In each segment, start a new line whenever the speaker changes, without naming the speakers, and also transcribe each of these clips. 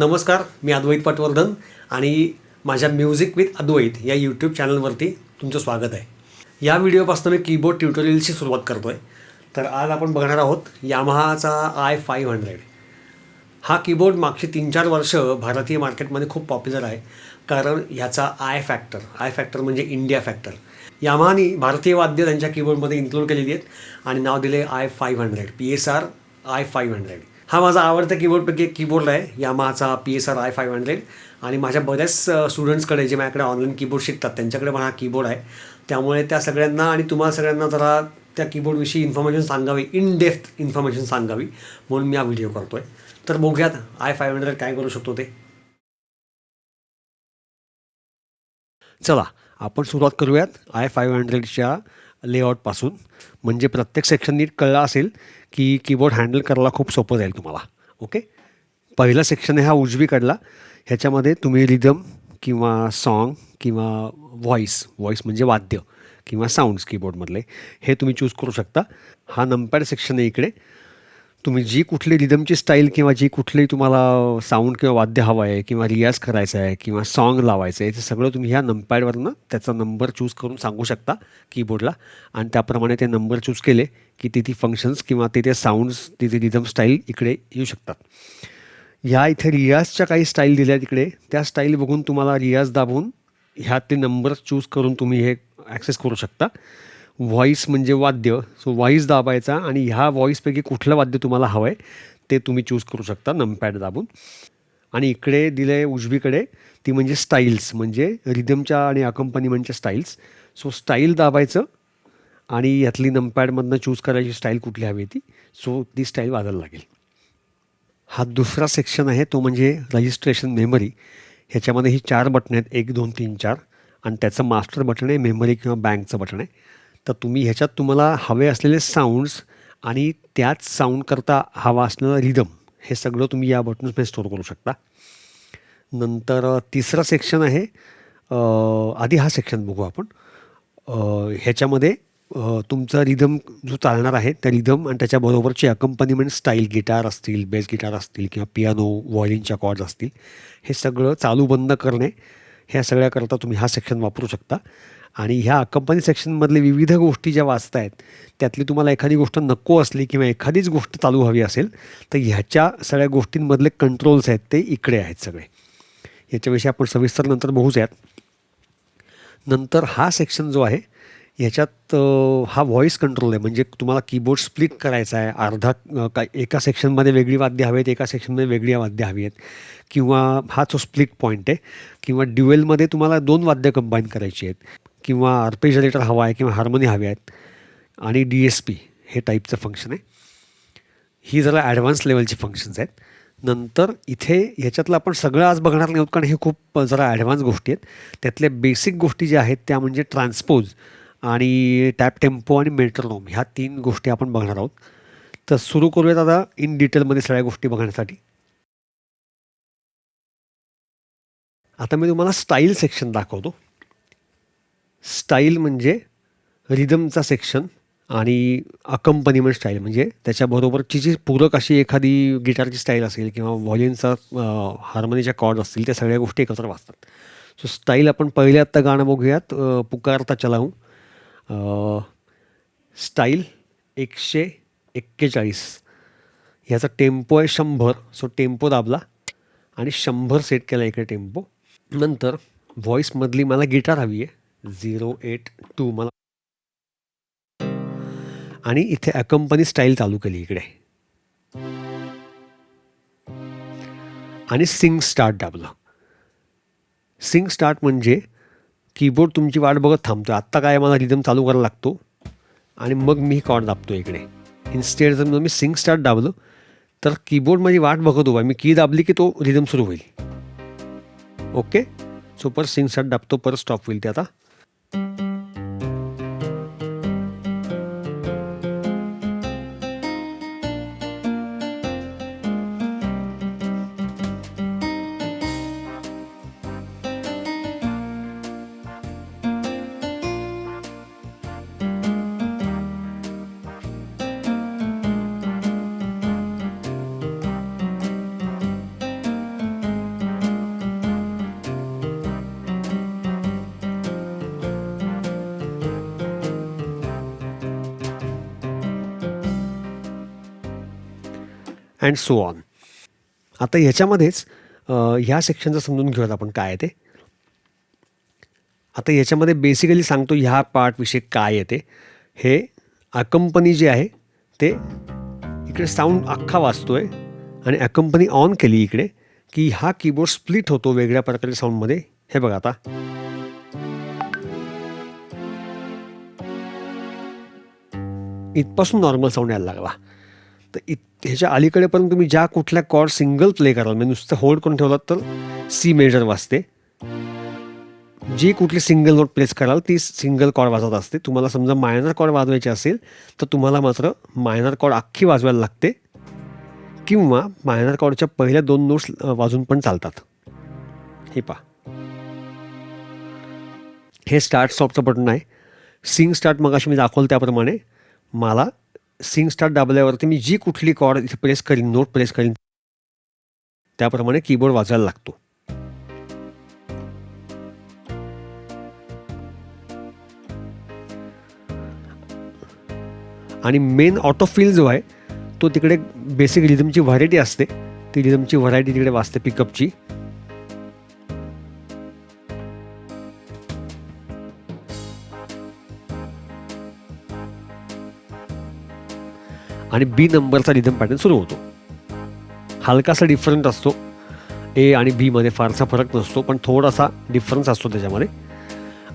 नमस्कार, मी अद्वैत पटवर्धन आणि माझ्या म्युझिक विथ अद्वैत या यूट्यूब चॅनलवरती तुमचं स्वागत आहे. या व्हिडिओपासून मी कीबोर्ड ट्युटोरियलची सुरुवात करतो आहे. तर आज आपण बघणार आहोत यामाहाचा i500. हा कीबोर्ड मागची 3-4 वर्ष भारतीय मार्केटमध्ये खूप पॉप्युलर आहे, कारण ह्याचा आय फॅक्टर म्हणजे इंडिया फॅक्टर. यामाहाने भारतीय वाद्य त्यांच्या कीबोर्डमध्ये इन्क्लूड केलेली आहेत आणि नाव दिले i500, PSR i500. हा माझा आवडता कीबोर्डपैकी एक कीबोर्ड आहे, यामाहाचा PSR i500. आणि माझ्या बऱ्याच स्टुडंट्सकडे जे माझ्याकडे ऑनलाईन कीबोर्ड शिकतात त्यांच्याकडे पण हा कीबोर्ड आहे. त्यामुळे त्या सगळ्यांना आणि तुम्हाला सगळ्यांना जरा त्या कीबोर्डविषयी इन्फॉर्मेशन सांगावी, इन डेप्थ इन्फॉर्मेशन सांगावी म्हणून मी हा व्हिडिओ करतो आहे. तर बघूयात i500 काय करू शकतो ते. चला आपण सुरुवात करूयात i500च्या लेआउटपासून. म्हणजे प्रत्येक सेक्शन नीट कळला असेल की कीबोर्ड हँडल करायला खूप सोपं जाईल तुम्हाला. ओके, पहिला सेक्शन आहे हा उजवीकडला. ह्याच्यामध्ये तुम्ही रिदम किंवा सॉन्ग किंवा व्हॉईस म्हणजे वाद्य किंवा साऊंड्स कीबोर्डमधले हे तुम्ही चूज करू शकता. हा नंपॅड सेक्शन आहे. इकडे तुम्ही जी कुठली रिदमची स्टाईल किंवा जी कुठली तुम्हाला साऊंड किंवा वाद्य हवं आहे किंवा रियाज करायचा आहे किंवा सॉन्ग लावायचं आहे ते सगळं तुम्ही ह्या नंपॅडवरनं त्याचा नंबर चूज करून सांगू शकता कीबोर्डला. आणि त्याप्रमाणे ते नंबर चूज केले की ती फंक्शन्स किंवा ते साऊंड्स ती रिदम स्टाईल इकडे येऊ शकतात. ह्या इथे रियाजच्या काही स्टाईल दिल्या तिकडे, त्या स्टाईल बघून तुम्हाला रियाज दाबून ह्यातले नंबर चूज करून तुम्ही हे ॲक्सेस करू शकता. व्हॉईस म्हणजे वाद्य, सो व्हॉईस दाबायचा आणि ह्या व्हॉईसपैकी कुठलं वाद्य तुम्हाला हवं आहे ते तुम्ही चूज करू शकता नंपॅड दाबून. आणि इकडे दिलं आहे उजवीकडे ती म्हणजे स्टाईल्स, म्हणजे रिदमच्या आणि अकंपनीमेंटच्या स्टाईल्स. सो स्टाईल दाबायचं आणि यातली नंपॅडमधनं चूज करायची स्टाईल कुठली हवी ती, सो ती स्टाईल वाजायला लागेल. हा दुसरा सेक्शन आहे तो म्हणजे रजिस्ट्रेशन मेमरी. ह्याच्यामध्ये ही 4 बटणं आहेत, 1, 2, 3, 4. आणि त्याचं मास्टर बटन आहे, मेमरी किंवा बँकचं बटन आहे. तर तुम्ही ह्याच्यात तुम्हाला हवे असलेले साऊंड्स आणि त्याच साऊंडकरता हवा असलेला रिदम हे सगळं तुम्ही या बटन्समध्ये स्टोअर करू शकता. नंतर तिसरा सेक्शन आहे, आधी हा सेक्शन बघू आपण. ह्याच्यामध्ये तुमचा रिदम जो चालणार आहे त्या रिदम आणि त्याच्याबरोबरचे अकंपनीमेंट स्टाईल, गिटार असतील, बेस गिटार असतील किंवा पियानो, व्हायोलिनच्या कॉर्ड्स असतील, हे सगळं चालू बंद करणे ह्या सगळ्याकरता तुम्ही हा सेक्शन वापरू शकता. आणि ह्या अकंपनी सेक्शनमधले विविध गोष्टी ज्या वाचता आहेत त्यातली तुम्हाला एखादी गोष्ट नको असली किंवा एखादीच गोष्ट चालू हवी असेल तर ह्याच्या सगळ्या गोष्टींमधले कंट्रोल्स आहेत ते इकडे आहेत सगळे. याच्याविषयी आपण सविस्तर नंतर बघूयात. नंतर हा सेक्शन जो आहे ह्याच्यात हा व्हॉईस कंट्रोल आहे. म्हणजे तुम्हाला कीबोर्ड स्प्लिट करायचा आहे, अर्धा एका सेक्शनमध्ये वेगळी वाद्य हवी आहेत, एका सेक्शनमध्ये वेगळी वाद्य हवी आहेत, किंवा हा जो स्प्लिट पॉईंट आहे, किंवा ड्युएलमध्ये तुम्हाला 2 वाद्य कंबाईन करायची आहेत, किंवा आर्पेजरेटर हवा आहे किंवा हार्मोनी हवे आहेत, आणि DSP हे टाईपचं फंक्शन आहे. ही जरा ॲडव्हान्स लेवलची फंक्शन्स आहेत. नंतर इथे ह्याच्यातलं आपण सगळं आज बघणार नाही आहोत, कारण हे खूप जरा ॲडव्हान्स गोष्टी आहेत. त्यातल्या बेसिक गोष्टी ज्या आहेत त्या म्हणजे ट्रान्सपोज आणि टॅप टेम्पो आणि मेट्रोनोम ह्या 3 गोष्टी आपण बघणार आहोत. तर सुरू करूयात आता इन डिटेलमध्ये सगळ्या गोष्टी बघण्यासाठी. आता मी तुम्हाला स्टाईल सेक्शन दाखवतो. स्टाईल म्हणजे रिदमचा सेक्शन आणि अकंपनीमेंट स्टाईल म्हणजे त्याच्याबरोबरची जी पूरक अशी एखादी गिटारची स्टाईल असेल किंवा व्हॉलिनचा हार्मोनीच्या कॉर्ड असतील त्या सगळ्या गोष्टी एकत्र वाजतात. सो स्टाईल आपण पहिले आत्ता गाणं बघूयात, पुकारता चलाऊ. स्टाईल 141. ह्याचा टेम्पो आहे 100. सो टेम्पो दाबला आणि 100 सेट केला इकडे टेम्पो. नंतर व्हॉईसमधली मला गिटार हवी आहे 082 मला, आणि इथे अकंपनी स्टाईल चालू केली इकडे आणि सिंग स्टार्ट दाबलं. सिंग स्टार्ट म्हणजे कीबोर्ड तुमची वाट बघत थांबतो, आत्ता काय मला रिदम चालू करायला लागतो आणि मग मी कॉर्ड दाबतो इकडे. इन्स्टेड जर मी सिंग स्टार्ट दाबलं तर कीबोर्ड माझी वाट बघत उभा, मी की दाबली की तो रिदम सुरू होईल. ओके, सो परत सिंग स्टार्ट दाबतो, परत स्टॉप होईल ते आता. And so on. आता ह्याच्यामध्येच ह्या सेक्शनचं समजून घेऊयात आपण काय आहे ते. आता याच्यामध्ये बेसिकली सांगतो ह्या पार्टविषयी काय येते. हे अकंपनी जे आहे ते इकडे साऊंड अख्खा वाजतोय आणि अकंपनी ऑन केली इकडे की हा कीबोर्ड स्प्लिट होतो वेगळ्या प्रकारच्या साऊंडमध्ये. हे बघा आता इथपासून नॉर्मल साऊंड यायला लागला. तर ह्याच्या अलीकडे पण तुम्ही ज्या कुठल्या कॉर्ड सिंगल प्ले कराल म्हणजे नुसतं होल्ड करून ठेवलात तर सी मेजर वाजते. जी कुठली सिंगल नोट प्लेस कराल ती सिंगल कॉर्ड वाजवत असते. तुम्हाला समजा मायनर कॉर्ड वाजवायचे असेल तर तुम्हाला मात्र मायनर कॉर्ड अख्खी वाजवायला लागते किंवा मायनर कॉर्डच्या पहिल्या 2 नोट्स वाजून पण चालतात. हे पहा, हे स्टार्ट स्टॉपचं बटन आहे. सिंग स्टार्ट मगाशी मी दाखवलं त्याप्रमाणे मला सिंग स्टार्ट दाबल्यावरती मी जी कुठली कॉर्ड इथे प्रेस करीन, नोट प्रेस करीन त्याप्रमाणे कीबोर्ड वाजवायला लागतो. आणि मेन ऑटोफिल जो आहे तो तिकडे बेसिक रिदमची व्हरायटी असते. ती रिदमची व्हरायटी तिकडे वाजते पिकअपची. आणि बी नंबरचा रिदम पॅटर्न सुरू होतो. हलकासा डिफरंट असतो. ए आणि बी मध्ये फारसा फरक नसतो पण थोडासा डिफरन्स असतो त्याच्यामध्ये.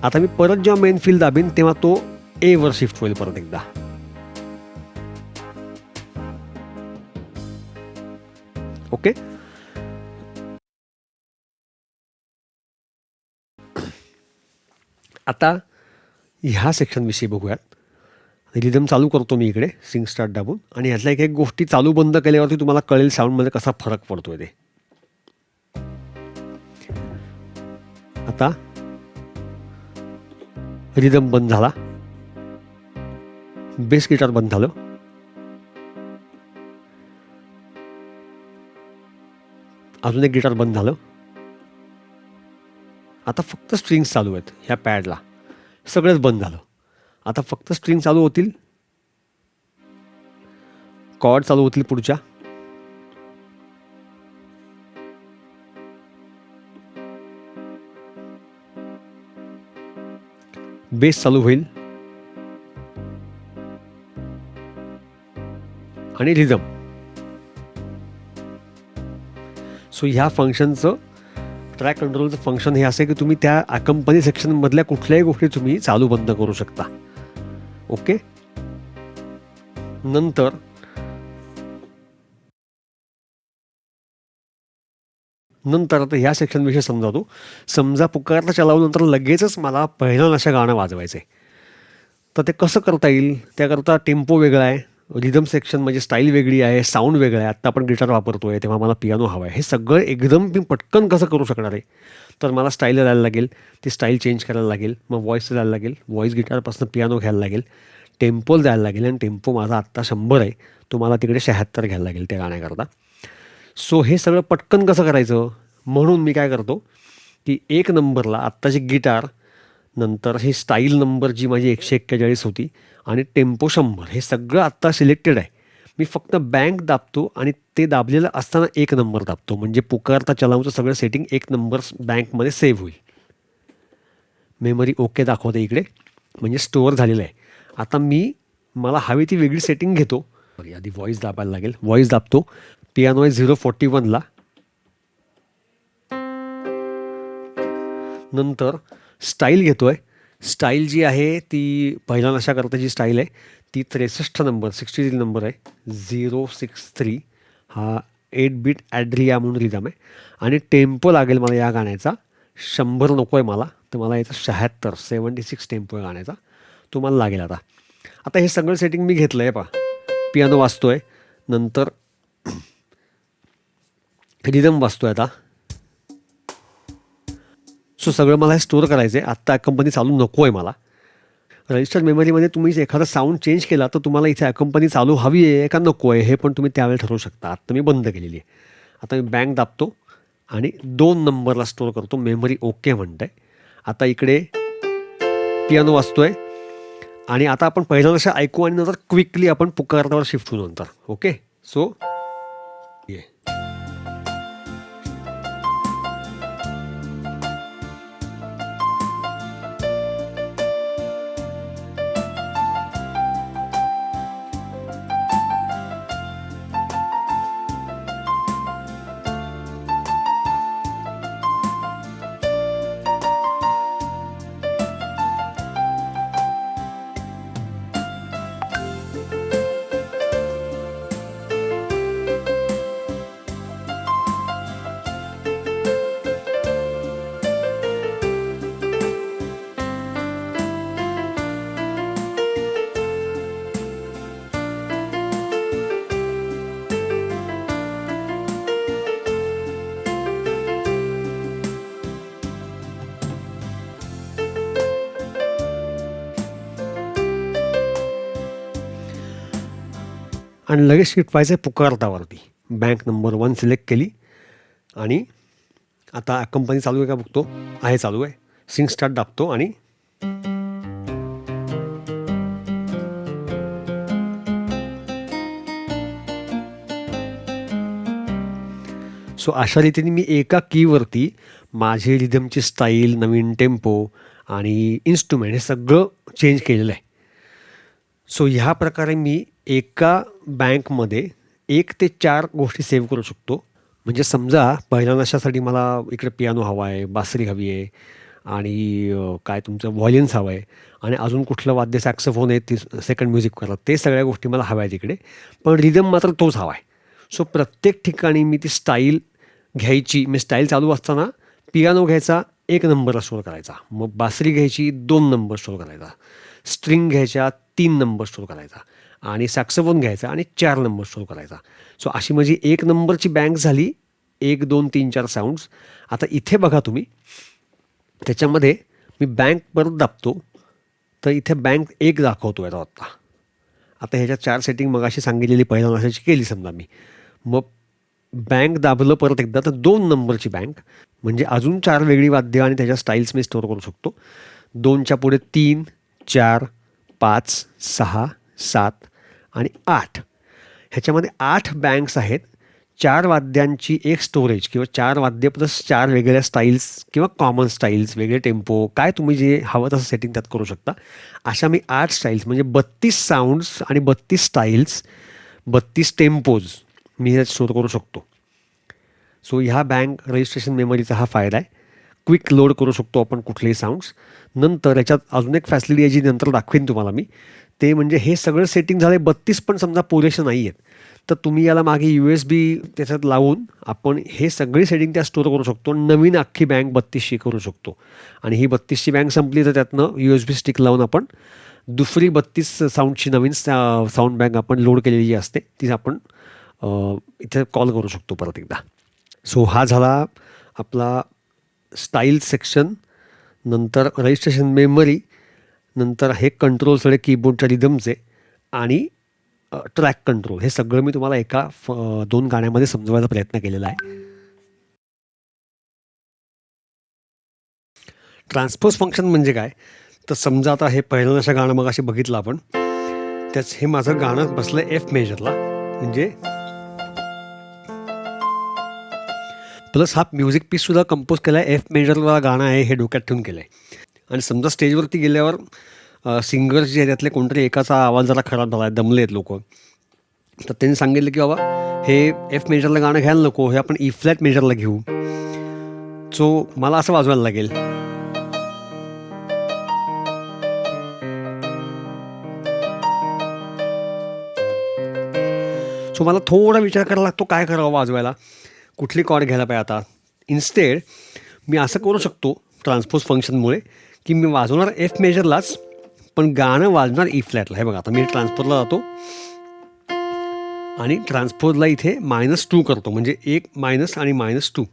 आता मी परत जेव्हा मेन फील दाबीन तेव्हा तो ए वर शिफ्ट होईल परत एकदा. ओके, आता ह्या सेक्शनविषयी बघूयात. रिदम चालू करतो मी इकडे सिंग स्टार्ट दाबून आणि ह्यातल्या एक गोष्टी चालू बंद केल्यावरती तुम्हाला कळेल साऊंडमध्ये कसा फरक पडतोय ते. आता रिदम बंद झाला, बेस गिटार बंद झालं, अजून एक गिटार बंद झालं. आता फक्त स्ट्रिंग्स चालू आहेत ह्या पॅडला. सगळंच बंद झालं. आता फक्त स्ट्रिंग चालू होतील, कॉर्ड चालू होतील पुढच्या, बेस चालू होईल आणि रिदम. सो ह्या फंक्शनचं ट्रॅक कंट्रोलचं फंक्शन हे असं आहे की तुम्ही त्या अकंपनी सेक्शनमधल्या कुठल्याही गोष्टी तुम्ही चालू बंद करू शकता. ओके, नंतर आता ह्या सेक्शनविषयी समजावतो. समजा पुकारला चलावल्यानंतर लगेचच मला पहिलं अशा गाणं वाजवायचं आहे तर ते कसं करता येईल. त्याकरता टेम्पो वेगळा आहे, रिदम सेक्शन म्हणजे स्टाईल वेगळी आहे, साऊंड वेगळा आहे. आत्ता आपण गिटार वापरतोय तेव्हा मला पियानो हवा आहे. हे सगळं एकदम मी पटकन कसं करू शकणार आहे. तर मला स्टाईल द्यायला लागेल, ती स्टाईल चेंज करायला लागेल, मग व्हॉईस द्यायला लागेल, व्हॉईस गिटारपासून पियानो घ्यायला लागेल, टेम्पोल द्यायला लागेल आणि टेम्पो माझा आत्ता 100 आहे, तुम्हाला तिकडे 76 घ्यायला लागेल त्या गाण्याकरता. सो हे सगळं पटकन कसं करायचं म्हणून मी काय करतो की 1 नंबरला आत्ताची गिटार, नंतर ही स्टाईल नंबर जी माझी 141 होती आणि टेम्पो 100 हे सगळं आत्ता सिलेक्टेड आहे. मी फक्त बँक दाबतो आणि ते दाबलेलं असताना 1 नंबर दाबतो म्हणजे पुकारता चलावचं सगळं सेटिंग 1 नंबर बँकमध्ये सेव्ह होईल. मेमरी ओके दाखवते इकडे म्हणजे स्टोअर झालेलं आहे. आता मला हवी ती वेगळी सेटिंग घेतो. आधी व्हॉईस दाबायला लागेल, व्हॉईस दाबतो. पियानो आहे 041ला. नंतर स्टाईल घेतो आहे. स्टाईल जी आहे ती पहिल्या नशाकरता जी स्टाईल आहे ती 63 नंबर 63 नंबर आहे, 063. हा 8 बीट ॲड्रिया म्हणून रिदम आहे आणि टेम्पो लागेल मला या गाण्याचा 100 नको आहे मला, तर मला याचा 76 टेम्पो आहे गाण्याचा, तो मला लागेल. आता हे सगळं सेटिंग मी घेतलं आहे. पहा पियानो वाजतो आहे, नंतर रिदम वाजतो आहे. आता सो सगळं मला हे स्टोअर करायचं आहे. आत्ता कंपनी चालू नको आहे मला. रजिस्टर मेमरीमध्ये तुम्ही एखादा साऊंड चेंज केला तर तुम्हाला इथे कंपनी चालू हवी आहे का नको आहे हे पण तुम्ही त्यावेळी ठरवू शकता. आत्ता मी बंद केलेली आहे. आता मी बँक दाबतो आणि 2 नंबरला स्टोअर करतो. मेमरी ओके म्हणत आहे. आता इकडे पियानो वाजतो आहे आणि आता आपण पहिल्या लक्ष ऐकू आणि नंतर क्विकली आपण पुकारतावर शिफ्ट होऊ नंतर. ओके, सो आणि लगेच शिफ्ट व्हायचं आहे पुकारतावरती. बँक नंबर 1 सिलेक्ट केली आणि आता कंपनी चालू आहे का बघतो. आहे, चालू आहे. सिंग स्टार्ट दाबतो आणि सो अशा रीतीने मी एका कीवरती माझे रिदमची स्टाईल, नवीन टेम्पो आणि इन्स्ट्रुमेंट हे सगळं चेंज केलेलं आहे. सो ह्या प्रकारे मी एका बँकमध्ये 1 ते 4 गोष्टी सेव्ह करू शकतो. म्हणजे समजा पहिल्या नशासाठी मला इकडे पियानो हवा आहे, बासरी हवी आहे आणि काय तुमचं व्हायोलिन्स हवं आहे आणि अजून कुठलं वाद्य सॅक्सोफोन आहे, ती सेकंड म्युझिक करा, ते सगळ्या गोष्टी मला हव्या आहेत इकडे. पण रिदम मात्र तोच हवा आहे. सो प्रत्येक ठिकाणी मी ती स्टाईल घ्यायची. मी स्टाईल चालू असताना पियानो घ्यायचा, 1 नंबरला स्टोअर करायचा. मग बासरी घ्यायची, 2 नंबर स्टोअर करायचा. स्ट्रिंग घ्यायच्या, 3 नंबर स्टोअर करायचा आणि सॅक्सोफोन घ्यायचा आणि 4 नंबर स्टोअर करायचा. सो अशी माझी 1 नंबरची बँक झाली. 1, 2, 3, 4 साऊंड्स. आता इथे बघा तुम्ही, त्याच्यामध्ये मी बँक परत दाबतो तर इथे बँक 1 दाखवतो आहे आता. आता ह्याच्या 4 सेटिंग मगाशी सांगितलेली पहिल्या नशाची केली समजा मी. मग बँक दाबलं परत एकदा तर 2 नंबरची बँक, म्हणजे अजून 4 वेगळी वाद्य आणि त्याच्या स्टाईल्स मी स्टोअर करू शकतो. 2च्या पुढे 3, 4, 5, 6, 7 आणि 8. ह्याच्यामध्ये 8 बँक्स आहेत. 4 वाद्यांची एक स्टोरेज किंवा 4 वाद्य प्लस 4 वेगळ्या स्टाईल्स किंवा कॉमन स्टाईल्स, वेगळे टेम्पो, काय तुम्ही जे हवं तसं सेटिंग त्यात करू शकता. अशा मी 8 स्टाईल्स म्हणजे 32 साऊंड्स आणि 32 स्टाईल्स, 32 टेम्पोज मी ह्यात स्टोअर करू शकतो. सो ह्या बँक रजिस्ट्रेशन मेमरीचा हा फायदा आहे. क्विक लोड करू शकतो आपण कुठलेही साऊंड्स. नंतर याच्यात अजून एक फॅसिलिटी आहे जी नंतर दाखवेन तुम्हाला मी. ते म्हणजे हे सगळं सेटिंग झालं 32 पण समजा पुरेसे नाही आहेत तर तुम्ही याला मागे USB त्याच्यात लावून आपण हे सगळी सेटिंग त्या स्टोअर करू शकतो. नवीन अख्खी बँक 32ची करू शकतो आणि ही 32ची बँक संपली तर त्यातनं USB स्टिक लावून आपण दुसरी 32 साऊंडची नवीन साऊंड बँक आपण लोड केलेली जी असते ती आपण इथे कॉल करू शकतो परत एकदा. सो हा झाला आपला स्टाईल सेक्शन. नंतर रजिस्ट्रेशन मेमरी, नंतर हे कंट्रोल सगळे कीबोर्डच्या रिदमचे आणि ट्रॅक कंट्रोल, हे सगळं मी तुम्हाला एका 2 गाण्यामध्ये समजवायचा प्रयत्न केलेला आहे. ट्रान्सपोज फंक्शन म्हणजे काय तर समजा आता हे पहिलं असं गाणं मग असे बघितलं आपण, त्याच हे माझं गाणं बसलं F मेजरला, म्हणजे प्लस हा म्युझिक पीससुद्धा कंपोज केला आहे F मेजरला गाणं आहे हे डोक्यात ठेवून केलं आहे. आणि समजा स्टेजवरती गेल्यावर सिंगर्स जे आहे त्यातले कोणतरी एकाचा आवाज जरा खराब झाला आहे, दमले आहेत लोक, तर त्यांनी सांगितलं की बाबा हे F मेजरला गाणं घ्यायला नको, हे आपण E फ्लॅट मेजरला घेऊ. सो मला असं वाजवायला लागेल. सो मला थोडा विचार करायला लागतो काय करावं वाजवायला, कुठली कॉर्ड घ्यायला पाहिजे. आता इन्स्टेड मी असं करू शकतो ट्रान्सपोज फंक्शनमुळे की मी वाजवणार F मेजरलाच पण गाणं वाजणार E फ्लॅटला. हे बघा आता मी ट्रान्सपोजला जातो आणि ट्रान्सपोजला इथे -2 करतो, म्हणजे 1 मायनस आणि -2.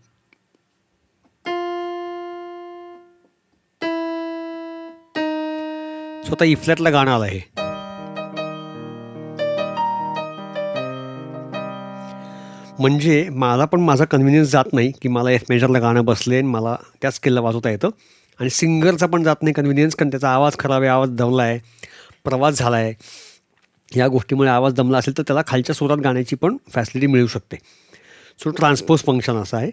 सो आता E फ्लॅटला गाणं आलं आहे. म्हणजे मला पण माझा कन्व्हिनियन्स जात नाही की मला F मेजरला गाणं बसले आणि मला त्याच स्केलला वाजवता येतं, आणि सिंगरचा पण जात नाही कन्व्हिनियन्स, कारण त्याचा आवाज खराब आहे, आवाज दमला आहे, प्रवास झाला आहे. या गोष्टीमुळे आवाज दमला असेल तर त्याला खालच्या सुरात गाण्याची पण फॅसिलिटी मिळू शकते. सो ट्रान्सपोज फंक्शन असं आहे.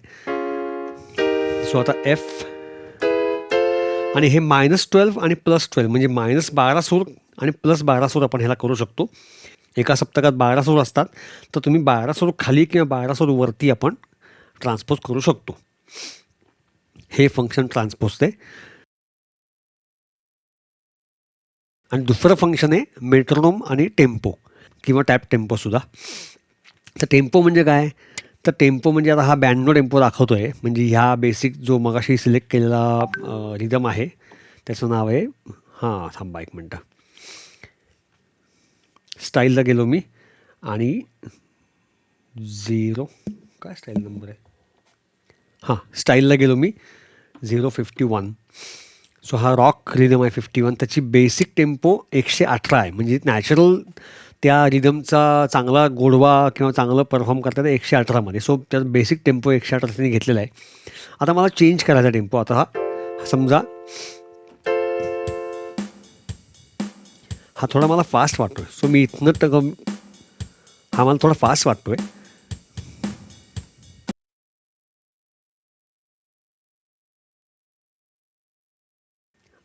सो आता F आणि हे -12 आणि +12 म्हणजे -12 सूर आणि +12 सूर आपण ह्याला करू शकतो. एका सप्तकात 12 सूर असतात तर तुम्ही 12 सूर खाली किंवा 12 सूर वरती आपण ट्रान्सपोज करू शकतो. हे फंक्शन ट्रान्सपोजचे. आणि दुसरं फंक्शन आहे मेट्रोनोम आणि टेम्पो किंवा टॅप टेम्पोसुद्धा. तर टेम्पो म्हणजे काय तर टेम्पो म्हणजे आता हा बँडो टेम्पो दाखवतो आहे, म्हणजे ह्या बेसिक जो मगाशी सिलेक्ट केलेला रिदम आहे त्याचं नाव आहे, हां थांबा 1 मिनटं, स्टाईलला गेलो मी आणि 0 काय स्टाईल नंबर आहे, हां स्टाईलला गेलो मी 051. सो हा रॉक रिदम आहे 51. त्याची बेसिक टेम्पो 118 आहे, म्हणजे नॅचरल त्या रिदमचा चांगला गोडवा किंवा चांगलं परफॉर्म करतात 118मध्ये. सो त्याचा बेसिक टेम्पो 118 घेतलेला आहे. आता मला चेंज करायचा टेम्पो. आता हा समजा हा थोडा मला फास्ट वाटतोय. सो मी इथनं हा मला थोडा फास्ट वाटतोय.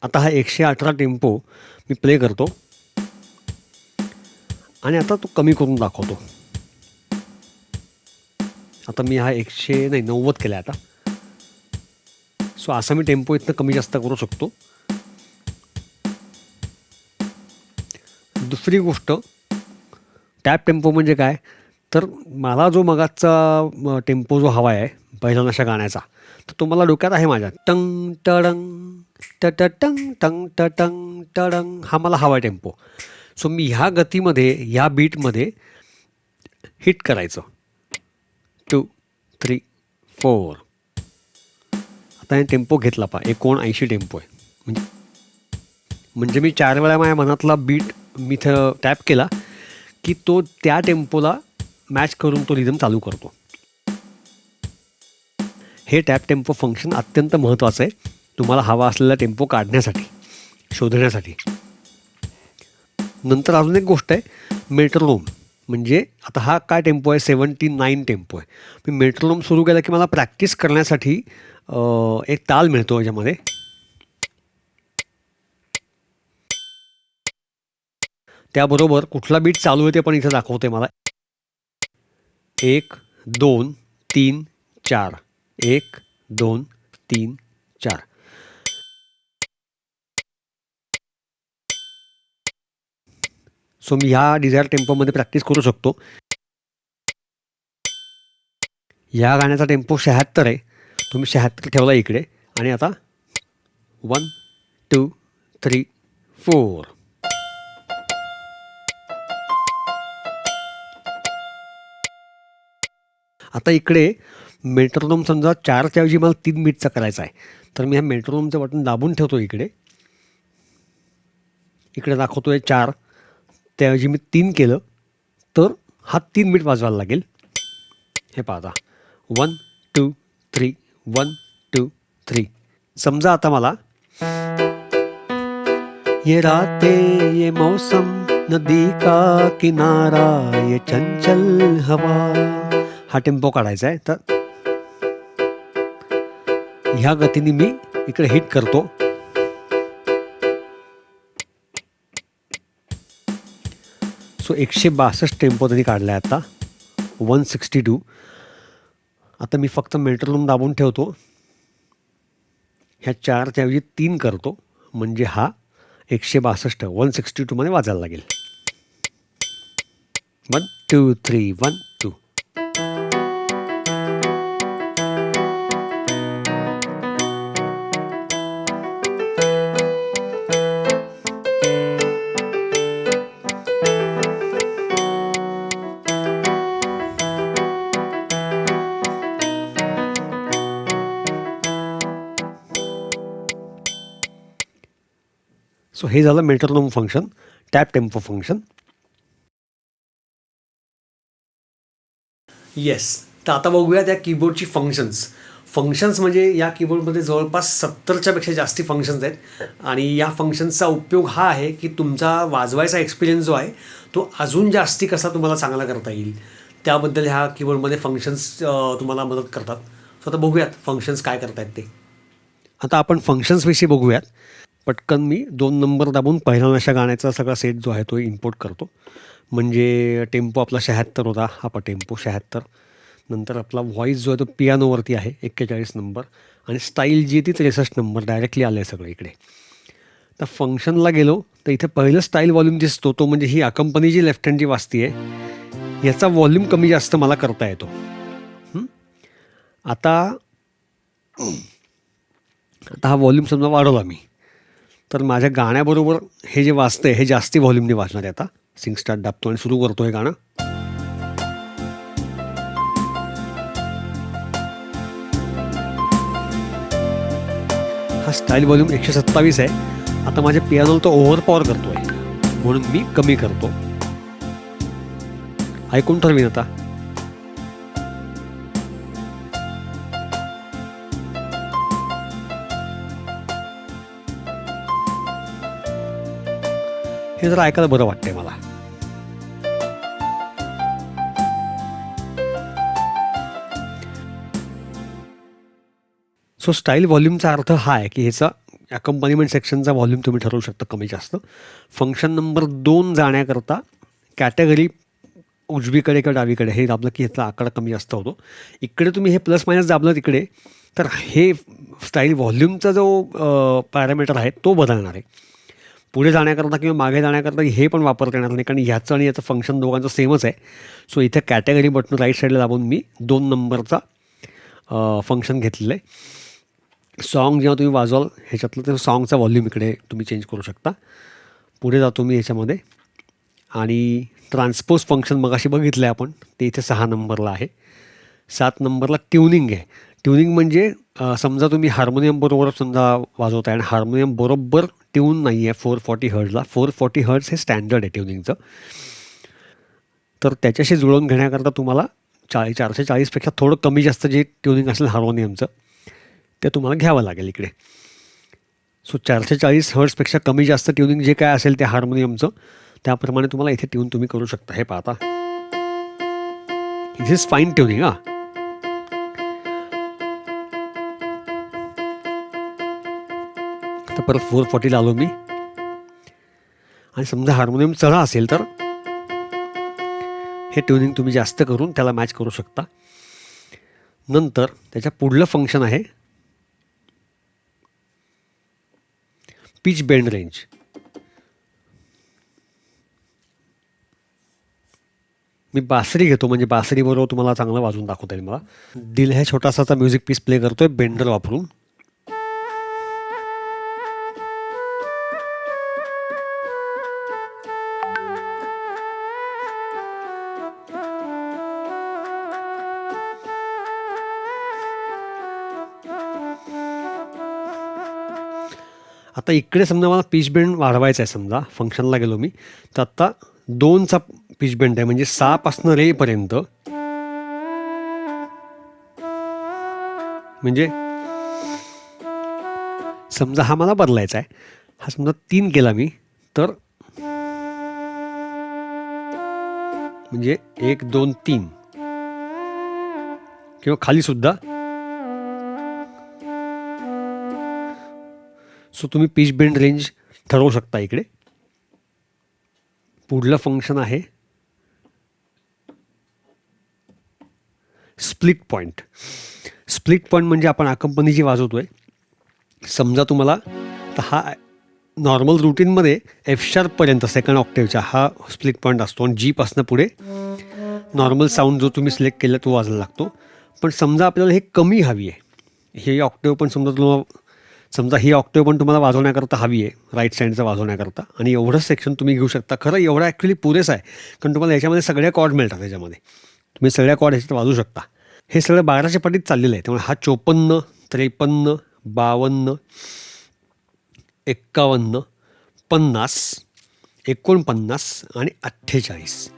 आता हा 118 टेम्पो मी प्ले करतो आणि आता तो कमी करून दाखवतो. आता मी हा 90 केला आता. सो असा मी टेम्पो इथनं कमी जास्त करू शकतो. दुसरी गोष्ट, टॅप टेम्पो म्हणजे काय, तर मला जो मगाचा टेम्पो जो हवा आहे पहिला नशा गाण्याचा, तर तो मला डोक्यात आहे माझ्या. टंग टडंग टटंग टंग टटंग टडंग हा मला हवा टेम्पो. सो मी ह्या गतीमध्ये ह्या बीटमध्ये हिट करायचं. 2 3 4. आता हे टेम्पो घेतला 79 टेम्पो आहे. म्हणजे मी 4 वेळा माझ्या मनातला बीट मी इथं टॅप केला की तो त्या टेम्पोला मॅच करून तो रिदम चालू करतो. हे टॅप टेम्पो फंक्शन अत्यंत महत्त्वाचं आहे तुम्हाला हवा असलेला टेम्पो काढण्यासाठी, शोधण्यासाठी. नंतर अजून एक गोष्ट आहे, मेट्रोनोम. म्हणजे आता हा काय टेम्पो आहे, 79 टेम्पो आहे. मी मेट्रोनोम सुरू केला की मला प्रॅक्टिस करण्यासाठी एक ताल मिळतो याच्यामध्ये. त्याबरोबर कुठला बीट चालू आहे ते पण इथं दाखवते मला. 1 2 3 4 1 2 3 4. सो मी ह्या डिझायर टेम्पोमध्ये प्रॅक्टिस करू शकतो. या गाण्याचा टेम्पो 76 आहे. तुम्ही 76 ठेवला इकडे आणि आता 1 2 3 4. आता इकडे मेट्रोनोम समजा 4च्या ऐवजी मला 3 बीटचा करायचा आहे, तर मी ह्या मेट्रोनोमचं बटन दाबून ठेवतो इकडे. इकडे दाखवतो आहे 4, त्याऐवजी मी 3 केलं तर हा 3 बीट वाजवायला लागेल. हे पाहता 1 2 3 1 2 3. समजा आता मला ये रातें ये मौसम नदी का किनारा ये चंचल हवा हा टेम्पो काढायचा आहे. तर ह्या गतीने मी इकडे हिट करतो. सो 162 टेम्पो त्यांनी काढला आहे आता. 162. आता मी फक्त मेट्रोनोम दाबून ठेवतो. ह्या 4च्या ऐवजी 3 करतो म्हणजे हा 162 162 मध्ये वाजायला लागेल. 1 2 3 1 2. सो हे झालं metronome function, tap tempo function. Yes. तर आता बघूया त्या कीबोर्डची फंक्शन्स म्हणजे या कीबोर्डमध्ये जवळपास 70च्या पेक्षा जास्ती फंक्शन्स आहेत. आणि या फंक्शन्सचा उपयोग हा आहे की तुमचा वाजवायचा एक्सपिरियन्स जो आहे तो अजून जास्ती कसा तुम्हाला चांगला करता येईल, त्याबद्दल ह्या कीबोर्डमध्ये फंक्शन्स तुम्हाला मदत करतात. सो आता बघूयात फंक्शन्स काय करतायत ते. आता आपण फंक्शन्सविषयी बघूयात. पटकन मी 2 नंबर दाबून पहिला नशा गाण्याचा सगळा सेट जो आहे तो इम्पोर्ट करतो. म्हणजे टेम्पो आपला 76 होता, हा टेम्पो 76. नंतर आपला व्हॉईस जो आहे तो पियानोवरती आहे 41 नंबर. आणि स्टाईल जी आहे ती 63 नंबर. डायरेक्टली आलं आहे सगळं इकडे. तर फंक्शनला गेलो तर इथे पहिलं स्टाईल व्हॉल्यूम दिसतो, तो म्हणजे ही अकंपनी जी लेफ्ट हँड जी वाजती आहे याचा व्हॉल्यूम कमी जास्त मला करता येतो. आता हा व्हॉल्यूम समजा वाढवला मी, तर माझ्या गाण्याबरोबर हे जे वाजतंय हे जास्ती व्हॉल्यूमने वाजणार आहे. आता सिंग स्टार्ट दाबतो आणि सुरू करतो हे गाणं. हा स्टाईल व्हॉल्यूम 127 आहे. आता माझ्या पियानोला तो ओव्हर पॉवर करतो आहे म्हणून मी कमी करतो. ऐकून ठरवीन आता. हे जरा ऐकायला बरं वाटतंय मला. सो स्टाईल व्हॉल्यूमचा अर्थ हा आहे की ह्याचा अकंपनिमेंट सेक्शनचा व्हॉल्यूम तुम्ही ठरवू शकता कमी जास्त. फंक्शन नंबर 2 जाण्याकरता कॅटेगरी उजवीकडे किंवा डावीकडे हे दाबलं की ह्याचा आकडा कमी जास्त होतो. इकडे तुम्ही हे प्लस मायनस दाबलं तिकडे तर हे स्टाईल व्हॉल्यूमचा जो पॅरामीटर आहे तो बदलणार आहे. पुढे जाण्याकरता किंवा मागे जाण्याकरता हे पण वापरता येणार नाही, कारण ह्याचं आणि याचं फंक्शन दोघांचं सेमच आहे. सो इथे कॅटेगरी बटन राईट साईडला दाबून मी 2 नंबरचा फंक्शन घेतलेलं आहे. सॉन्ग जेव्हा तुम्ही वाजवाल ह्याच्यातलं ते सॉन्गचा व्हॉल्यूम इकडे तुम्ही चेंज करू शकता. पुढे जातो मी ह्याच्यामध्ये आणि ट्रान्सपोज फंक्शन मगाशी बघितलं आहे आपण, ते इथे 6 नंबरला आहे. 7 नंबरला ट्युनिंग आहे. ट्युनिंग म्हणजे समजा तुम्ही हार्मोनियम बरोबर समजा वाजवताय आणि हार्मोनियम बरोबर ट्यून नाही आहे 440 हर्ट्जला. 440 हर्ट्ज हे स्टँडर्ड आहे ट्युनिंगचं. तर त्याच्याशी जुळवून घेण्याकरता तुम्हाला 440पेक्षा थोडं कमी जास्त जे ट्युनिंग असेल हार्मोनियमचं ते तुम्हाला घ्यावं लागेल इकडे. सो 440 हर्ट्जपेक्षा कमी जास्त ट्युनिंग जे काय असेल ते हार्मोनियमचं त्याप्रमाणे तुम्हाला इथे ट्यून तुम्ही करू शकता. हे पाहता, दिस इज फाईन ट्युनिंग. तर परत 440 आलो मी आणि समजा हार्मोनियम चढा असेल तर हे ट्युनिंग तुम्ही जास्त करून त्याला मॅच करू शकता. नंतर त्याच्या पुढलं फंक्शन आहे पिच बेंड रेंज. मी बासरी घेतो म्हणजे बासरीबरोबर तुम्हाला चांगलं वाजवून दाखवता येईल मला. दिल है छोटासाचा म्युझिक पीस प्ले करतोय बेंडर वापरून. आता इकडे समजा मला पिच बेंड वाढवायचा आहे, समजा फंक्शनला गेलो मी तर आता 2चा पिच बेंड आहे म्हणजे 6 पासून रेपर्यंत, म्हणजे समजा हा मला बदलायचा आहे. हा समजा 3 केला मी तर म्हणजे 1 2 3 किंवा खाली सुद्धा. सो तुम्ही पिच बेंड रेंज ठरवू शकता इकडे. पुढलं फंक्शन आहे स्प्लिट पॉईंट. स्प्लिट पॉईंट म्हणजे आपण अकंपनी जी वाजवतोय, समजा तुम्हाला तर हा नॉर्मल रुटीनमध्ये एफ शार्पपर्यंत सेकंड ऑक्टेवचा हा स्प्लिट पॉईंट असतो आणि जीपासनं पुढे नॉर्मल साऊंड जो तुम्ही सिलेक्ट केला तो वाजायला लागतो. पण समजा आपल्याला हे कमी हवी आहे, हे ऑक्टेव पण समजा ही ऑक्टेव पण तुम्हाला वाजवण्याकरता हवी आहे राईट साईडचं वाजवण्याकरता, आणि एवढंच सेक्शन तुम्ही घेऊ शकता. खरं एवढं ॲक्च्युली पुरेसं आहे, कारण तुम्हाला याच्यामध्ये सगळ्या कॉर्ड मिळतात. त्याच्यामध्ये तुम्ही सगळ्या कॉर्ड ह्याच्यात वाजवू शकता. हे सगळं 12च्या पटीत चाललेलं आहे. त्यामुळे हा 54, 53, 52, 51, 50, 49 आणि 48.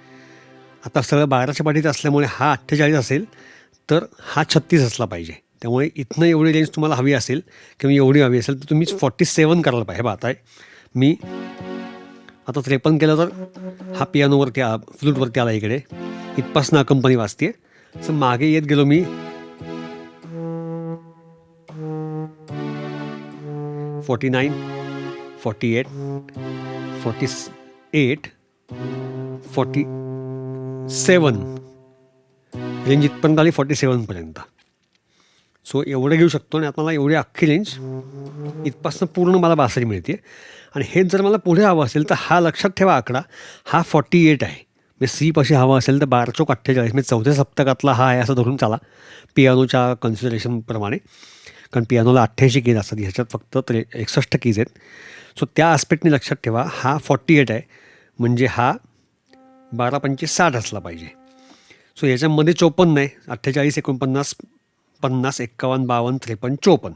आता सगळं 12च्या पाठीत असल्यामुळे हा 48 असेल तर हा 36 असला पाहिजे. त्यामुळे इथनं एवढी रेंज तुम्हाला हवी असेल किंवा एवढी हवी असेल तर तुम्ही 47 करायला पाहिजे. हे आता मी आता 53 केलं तर हा पियानोवरती फ्लूटवरती आला इकडे, इथपासनं कंपनी वाजते. असं मागे येत गेलो मी 49, 48, 48, 47 रेंज इथपर्यंत आली 47पर्यंत. सो एवढं घेऊ शकतो आणि आता मला एवढी अख्खी रेंज इथपासनं पूर्ण मला बासरी मिळते. आणि हेच जर मला पुढे हवं असेल तर हा लक्षात ठेवा आकडा, हा 48 आहे. म्हणजे सीपाशी हवा असेल तर 12 चौक 48 म्हणजे 4थ्या सप्तकातला हा आहे असं धरून चाला पियानोच्या कन्सिडरेशनप्रमाणे, कारण पियानोला 88 कीज असतात, ह्याच्यात फक्त 61 कीज आहेत. सो त्या आस्पेक्टने लक्षात ठेवा हा 48 आहे म्हणजे हा 12 पंचे 60 असला पाहिजे. सो याच्यामध्ये 54 आहे, 48, 49, 50, 51, 52, 53, 54.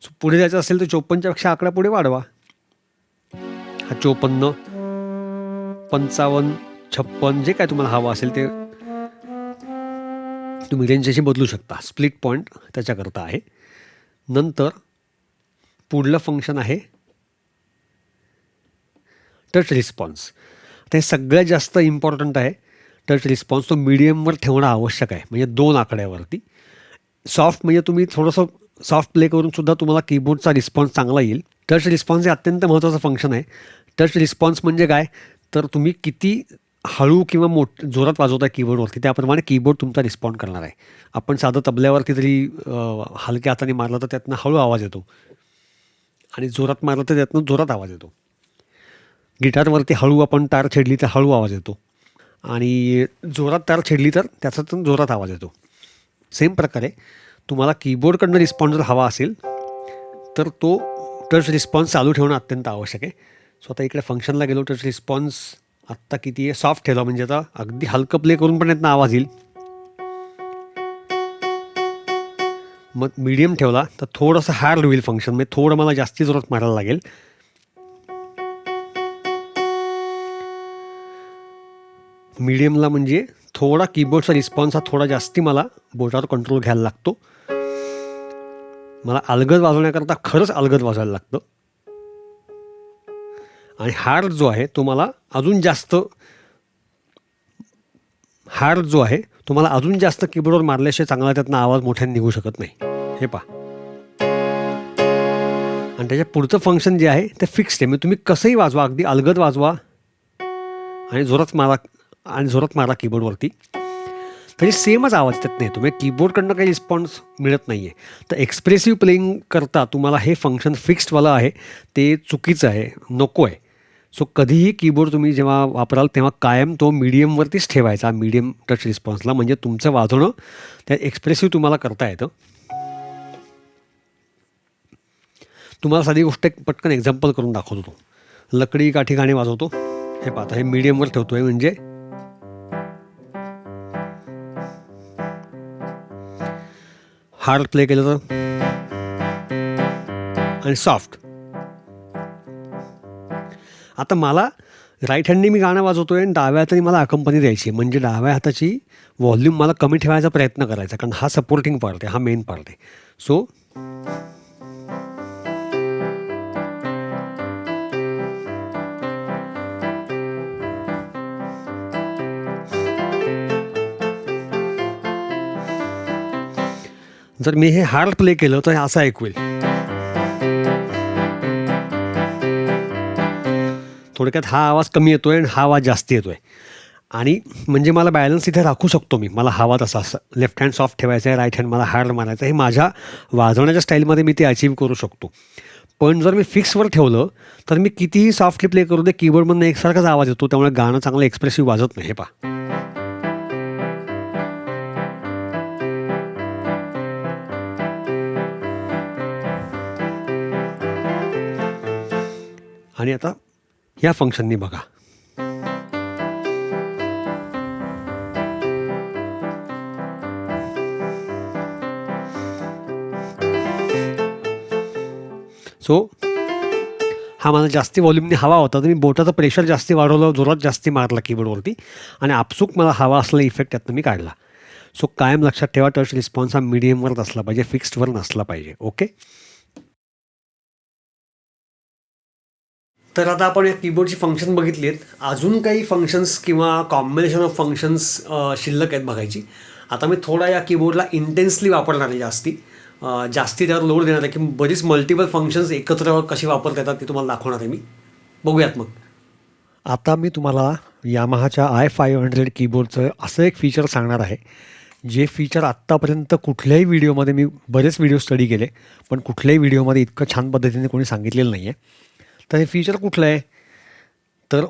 सो पुढे जायचं असेल तर 54च्या पेक्षा आकडा पुढे वाढवा. हा 54, 55, 56 जे काय तुम्हाला हवं असेल ते तुम्ही रेंज बदलू शकता. स्प्लिट पॉईंट त्याच्याकरता आहे. नंतर पुढलं फंक्शन आहे टच रिस्पॉन्स. ते सगळ्यात जास्त इम्पॉर्टंट आहे. टच रिस्पॉन्स तो मीडियमवर ठेवणं आवश्यक आहे, म्हणजे 2 आकड्यावरती. सॉफ्ट म्हणजे तुम्ही थोडंसं सॉफ्ट प्ले करून सुद्धा तुम्हाला कीबोर्डचा रिस्पॉन्स चांगला येईल. टच रिस्पॉन्स हे अत्यंत महत्त्वाचं फंक्शन आहे. टच रिस्पॉन्स म्हणजे काय, तर तुम्ही किती हळू किंवा जोरात वाजवता कीबोर्डवरती त्याप्रमाणे कीबोर्ड तुमचा रिस्पॉन्ड करणार आहे. आपण साधं तबल्यावरती तरी हलक्या हाताने मारलं तर त्यातनं हळू आवाज येतो आणि जोरात मारलं तर त्यातनं जोरात आवाज येतो. गिटारवरती हळू आपण तार छेडली तर हळू आवाज येतो आणि जोरात तार छेडली तर त्याच्यातून जोरात आवाज येतो. सेम प्रकारे तुम्हाला कीबोर्डकडनं रिस्पॉन्स जर हवा असेल तर तो टच रिस्पॉन्स चालू ठेवणं अत्यंत आवश्यक आहे. सो आता इकडे फंक्शनला गेलो. टच रिस्पॉन्स आत्ता किती आहे, सॉफ्ट ठेवला म्हणजे आता अगदी हलकं प्ले करून पण यातनं आवाज येईल. मग मीडियम ठेवला तर थोडंसं हार्ड होईल फंक्शन, म्हणजे थोडं मला जास्ती जोरात मारायला लागेल. मीडियमला म्हणजे थोडा कीबोर्डचा रिस्पॉन्स हा थोडा जास्ती मला बोटावर कंट्रोल घ्यायला लागतो. मला अलगद वाजवण्याकरता खरंच अलगद वाजवायला लागतं. आणि हार्ड जो आहे तो मला अजून जास्त कीबोर्डवर मारल्याशिवाय चांगला त्यातनं आवाज मोठ्याने निघू शकत नाही. हे पहा. आणि त्याच्या पुढचं फंक्शन जे आहे ते फिक्स्ड आहे. म्हणजे तुम्ही कसंही वाजवा, अगदी अलगद वाजवा आणि जोरात मारा कीबोर्डवरती, तरी सेमच आवाज त्यात नाही. तुम्ही कीबोर्डकडनं काही रिस्पॉन्स मिळत नाही आहे. तर एक्सप्रेसिव्ह प्लेइंग करता तुम्हाला हे फंक्शन फिक्स्डवालं आहे ते चुकीचं आहे, नको आहे. सो कधीही कीबोर्ड तुम्ही जेव्हा वापराल तेव्हा कायम तो मीडियमवरतीच ठेवायचा, मीडियम टच रिस्पॉन्सला, म्हणजे तुमचं वाजवणं त्यात एक्सप्रेसिव्ह तुम्हाला करता येतं. तुम्हाला साधी गोष्ट एक पटकन एक्झाम्पल करून दाखवतो. लकडी काठी गाणे वाजवतो. हे पाहता, हे मीडियमवर ठेवतो आहे म्हणजे हार्ड प्ले केलं तर आणि सॉफ्ट. आता मला राईट हँडनी मी गाणं वाजवतोय आणि डाव्या हाताने मला अकंपनी द्यायची, म्हणजे डाव्या हाताची व्हॉल्यूम मला कमी ठेवायचा प्रयत्न करायचा, कारण हा सपोर्टिंग पार्ट आहे, हा मेन पार्ट आहे. सो जर मी हे हार्ड प्ले केलं तर असं ऐकू येईल. थोडक्यात हा आवाज कमी येतो आहे आणि हा आवाज जास्ती येतो आहे. आणि म्हणजे मला बॅलन्स इथे राखू शकतो मी, मला हवा तसा. असं लेफ्ट हँड सॉफ्ट ठेवायचं आहे, राईट हँड मला हार्ड मारायचं आहे, हे माझ्या वाजवण्याच्या स्टाईलमध्ये मी ते अचीव करू शकतो. पण जर मी फिक्सवर ठेवलं तर मी कितीही सॉफ्टली प्ले करू दे, कीबोर्डमधून एकसारखाच आवाज येतो, त्यामुळे गाणं चांगलं एक्सप्रेसिव्ह वाजत नाही. हे पहा. आणि आता ह्या फंक्शननी बघा. सो हा मला जास्ती व्हॉल्यूमने हवा होता, तर मी बोटाचं प्रेशर जास्ती वाढवलं, जोरात जास्ती मारला कीबोर्डवरती आणि आपसूक मला हवा असलेला इफेक्ट त्यातनं मी काढला. सो कायम लक्षात ठेवा, टच रिस्पॉन्स हा मीडियमवरच असला पाहिजे, फिक्स्डवर नसला पाहिजे. ओके. तर आता आपण या कीबोर्डची फंक्शन बघितली आहेत. अजून काही फंक्शन्स किंवा कॉम्बिनेशन ऑफ फंक्शन्स शिल्लक आहेत बघायची. आता मी थोडा या कीबोर्डला इंटेन्सली वापरणार आहे, जास्ती त्यावर लोड देणार आहे, की बरीच मल्टिपल फंक्शन्स एकत्र कशी वापरता येतात ते तुम्हाला दाखवणार आहे मी. बघूयात मग. आता मी तुम्हाला यामाहाच्या i500 कीबोर्डचं असं एक फीचर सांगणार आहे, जे फीचर आत्तापर्यंत कुठल्याही व्हिडिओमध्ये, मी बरेच व्हिडिओ स्टडी केले पण कुठल्याही व्हिडिओमध्ये इतकं छान पद्धतीने कोणी सांगितलेलं नाही आहे. तर हे फीचर कुठलं आहे, तर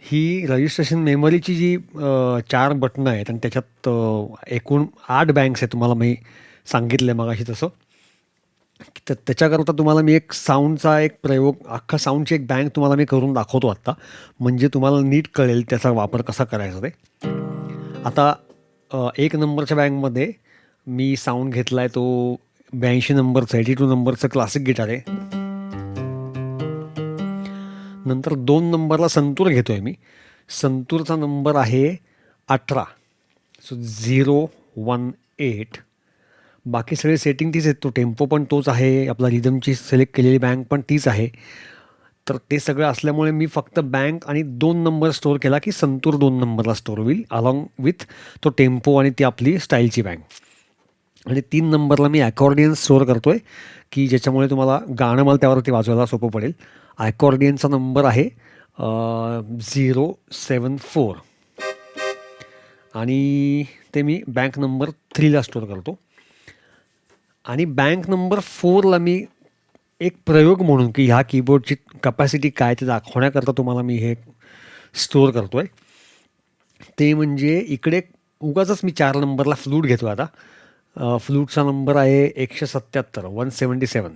ही रजिस्ट्रेशन मेमरीची जी 4 बटणं आहेत आणि त्याच्यात एकूण 8 बँक्स आहेत, तुम्हाला मी सांगितलं आहे मगाशी तसं. तर त्याच्याकरता तुम्हाला मी एक साऊंडचा एक प्रयोग, अख्खा साऊंडची एक बँक तुम्हाला मी करून दाखवतो आत्ता, म्हणजे तुम्हाला नीट कळेल त्याचा वापर कसा करायचा ते. आता 1 नंबरच्या बँकमध्ये मी साऊंड घेतला आहे तो 82 नंबरचं, 82 नंबरचं क्लासिक गिटार आहे. नंतर 2 नंबरला संतूर घेतो आहे मी. संतूरचा नंबर आहे 18. सो 018. बाकी सगळे सेटिंग तीच आहेत. तो टेम्पो पण तोच आहे, आपला रिदमची सिलेक्ट केलेली बँक पण तीच आहे. तर ते सगळं असल्यामुळे मी फक्त बँक आणि 2 नंबर स्टोअर केला की संतूर 2 नंबरला स्टोअर होईल अलॉंग विथ तो टेम्पो आणि ती आपली स्टाईलची बँक. आणि 3 नंबरला मी ॲकॉर्डियन स्टोअर करतो आहे की ज्याच्यामुळे तुम्हाला गाणं मला त्यावरती वाजवायला सोपं पडेल. ॲकॉर्डियनचा नंबर आहे 074 आणि ते मी बँक नंबर 3ला स्टोअर करतो. आणि बँक नंबर 4ला मी एक प्रयोग म्हणून की ह्या कीबोर्डची कपॅसिटी काय ते दाखवण्याकरता तुम्हाला मी हे स्टोअर करतो आहे. ते म्हणजे इकडे उगाचच मी 4 नंबरला फ्लूट घेतो आता. फ्लूटचा नंबर आहे 177 177.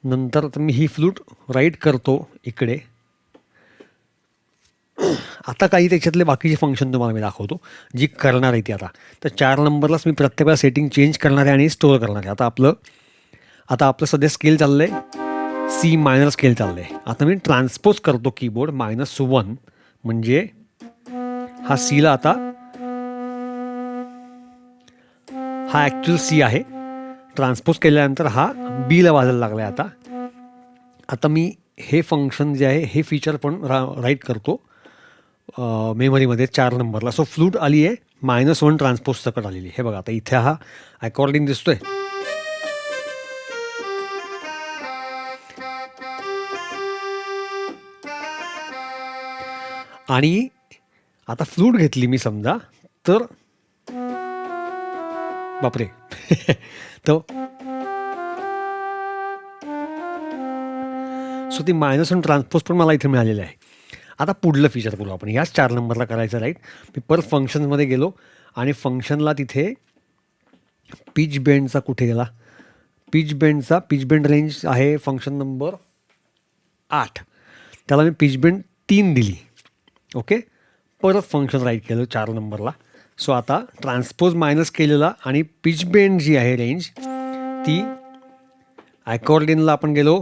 नंतर मी ही फ्लूट राईट करतो इकडे. आता काही त्याच्यातले बाकीचे फंक्शन तुम्हाला मी दाखवतो जी करणार आहे ती आता. तर 4 नंबरलाच मी प्रत्येकाला सेटिंग चेंज करणार आहे आणि स्टोअर करणार आहे. आता आपलं सध्या स्केल चाललं आहे सी मायनर स्केल चाललं आहे. आता मी ट्रान्सपोज करतो कीबोर्ड -1 म्हणजे हा सीला आता हा ॲक्च्युअल सी आहे. ट्रान्सपोज केल्यानंतर हा बीला वाजायला लागला आहे. आता मी हे फंक्शन जे आहे हे फीचर पण राईट करतो मेमरीमध्ये 4 नंबरला. सो फ्लूट आली आहे -1 ट्रान्सपोज सकट आलेली. हे बघा आता इथे हा ॲकॉर्डिंग दिसतोय. आणि आता फ्लूट घेतली मी समजा तर बापरे तर सो ती -1 ट्रान्सपोज पण मला इथे मिळालेलं आहे. आता पुढलं फीचर बोलू आपण. ह्याच 4 नंबरला करायचं राईट. मी परत फंक्शन्समध्ये गेलो आणि फंक्शनला तिथे पिच बेंडचा कुठे गेला पिच बेंड रेंज आहे फंक्शन नंबर 8. त्याला मी पिच बेंड 3 दिली. ओके, परत फंक्शन राईट केलं 4 नंबरला. सो आता ट्रान्सपोज मायनस केलेला आणि पिच बेंड जी आहे रेंज ती ॲकॉर्डियनला आपण गेलो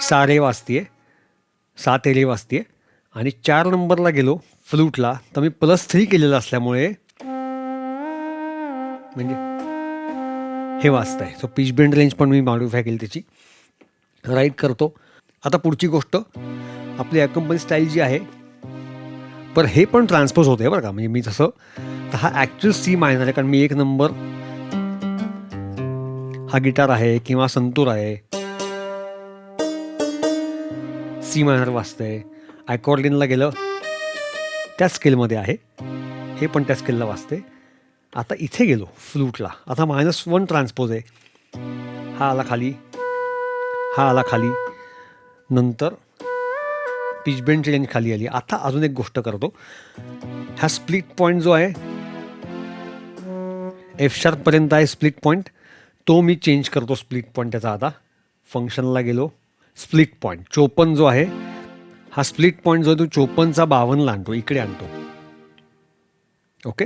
सारे वाजतीये 7 एरे वाजतीये. आणि 4 नंबरला गेलो फ्लूटला तर मी +3 केलेलं असल्यामुळे म्हणजे हे वाजत आहे. सो पिच बेंड रेंज पण मी मॉडिफाय केली त्याची राईट करतो. आता पुढची गोष्ट आपली अकंपनी स्टाईल जी आहे पर हे पण ट्रान्सपोज होते बरं का. म्हणजे मी तसं तर हा ॲक्च्युअल सी मायनर आहे कारण मी 1 नंबर हा गिटार आहे किंवा संतूर आहे सी मायनर वाजतंय. ॲकॉर्डियनला गेलं त्या स्केलमध्ये आहे हे पण त्या स्केलला वाजते. आता इथे गेलो फ्लूटला आता -1 ट्रान्सपोज आहे. हा आला खाली हा आला खाली नंतर पिच बेंडची रेंज खाली आली. आता अजून एक गोष्ट करतो. हा स्प्लिट पॉईंट जो आहे F# पर्यंत आहे स्प्लिट पॉईंट तो मी चेंज करतो. स्प्लिट पॉईंट त्याचा आता फंक्शनला गेलो स्प्लिट पॉईंट 54 जो आहे हा स्प्लिट पॉईंट जो तो 54चा 52ला आणतो इकडे आणतो. ओके,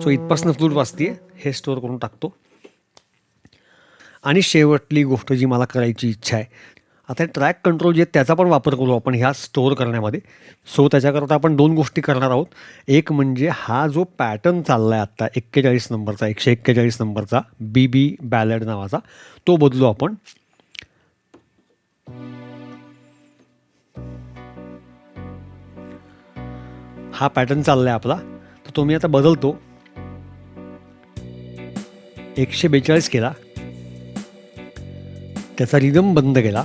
सो इथपासून फ्लूट वाजतीये हे स्टोअर करून टाकतो. आणि शेवटली गोष्ट जी मला करायची इच्छा आहे आता ट्रॅक कंट्रोल जे त्याचा पण वापर करू आपण ह्या स्टोअर करण्यामध्ये. सो त्याच्याकरता आपण 2 गोष्टी करणार आहोत. एक म्हणजे हा जो पॅटर्न चालला आहे आत्ता 41 नंबरचा 141 नंबरचा BB बॅलड नावाचा तो बदलू आपण. हा पॅटर्न चालला आहे आपला तर तो मी आता बदलतो. 142 केला त्याचा रिदम बंद केला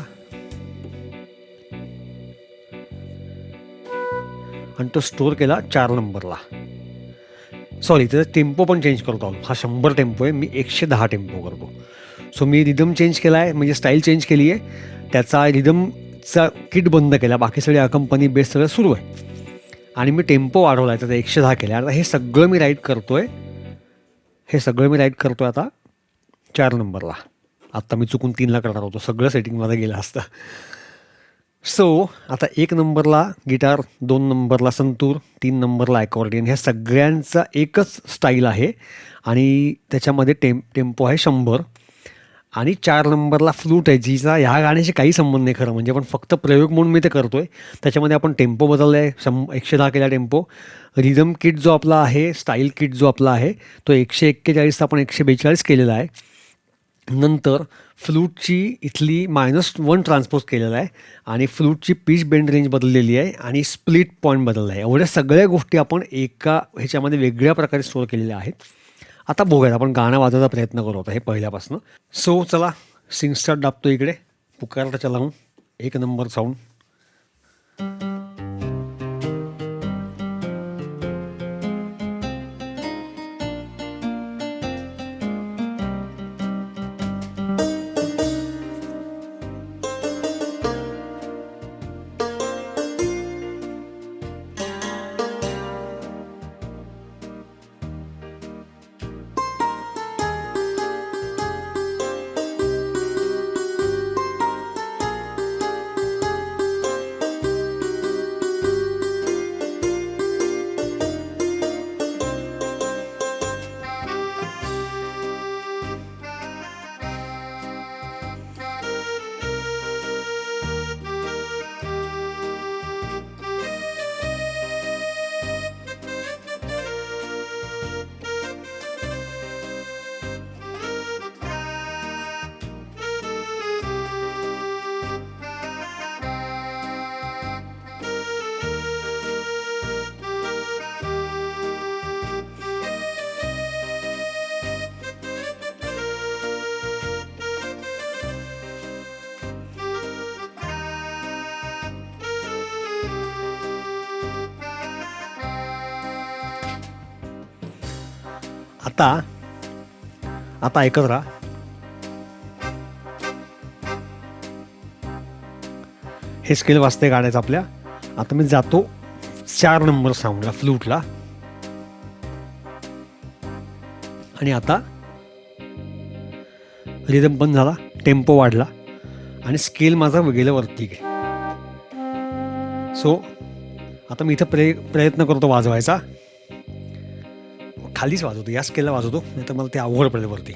आणि तो स्टोअर केला 4 नंबरला. सॉरी त्याचा टेम्पो पण चेंज करतो. हा 100 टेम्पो आहे मी 110 टेम्पो करतो. सो मी रिदम चेंज केला आहे म्हणजे स्टाईल चेंज केली आहे. त्याचा रिदमचा किट बंद केला बाकी सगळे अकंपनी बेस सगळं सुरू आहे आणि मी टेम्पो वाढवला आहे त्याचा 110 केला. आता हे सगळं मी राईट करतो आहे आता 4 नंबरला. आत्ता मी चुकून 3ला करणार होतो सगळं सेटिंगमध्ये गेलं असतं. सो आता 1 नंबरला गिटार 2 नंबरला संतूर 3 नंबरला ॲकॉर्डियन ह्या सगळ्यांचा एकच स्टाईल आहे आणि त्याच्यामध्ये टेम्पो आहे 100 आणि 4 नंबरला फ्लूट आहे, जिचा ह्या गाण्याशी काही संबंध नाही खरं म्हणजे, पण फक्त प्रयोग म्हणून मी ते करतोय. त्याच्यामध्ये आपण टेम्पो बदलला आहे, 110 केला टेम्पो. रिदम किट जो आपला आहे, स्टाईल किट जो आपला आहे, तो 141 आपण 142 केलेला आहे. नंतर फ्लूटची इथली -1 ट्रान्सपोज केलेला आहे आणि फ्लूटची पिच बेंड रेंज बदललेली आहे आणि स्प्लिट पॉईंट बदलला आहे. एवढ्या सगळ्या गोष्टी आपण एका ह्याच्यामध्ये वेगळ्या प्रकारे स्टोअर केलेल्या आहेत. आता बघूयात, आपण गाणं वाजवायचा प्रयत्न करू आता हे पहिल्यापासून. सो चला, सिंग स्टार्ट दाबतो इकडे, पुकारता चला हूँ, 1 नंबर साऊंड. आता आता ऐकत राहा. हे स्केल वाजते गाण्याचं आपल्या. आता मी जातो 4 नंबर साऊंडला, फ्लूटला. आणि आता रिदम पण झाला, टेम्पो वाढला आणि स्केल माझा गेला वरती. सो आता मी इथं प्रयत्न करतो वाजवायचा. खालीच वाजवतो, या स्केलला वाजवतो, नाही तर मला ते अवघड पडेल वरती.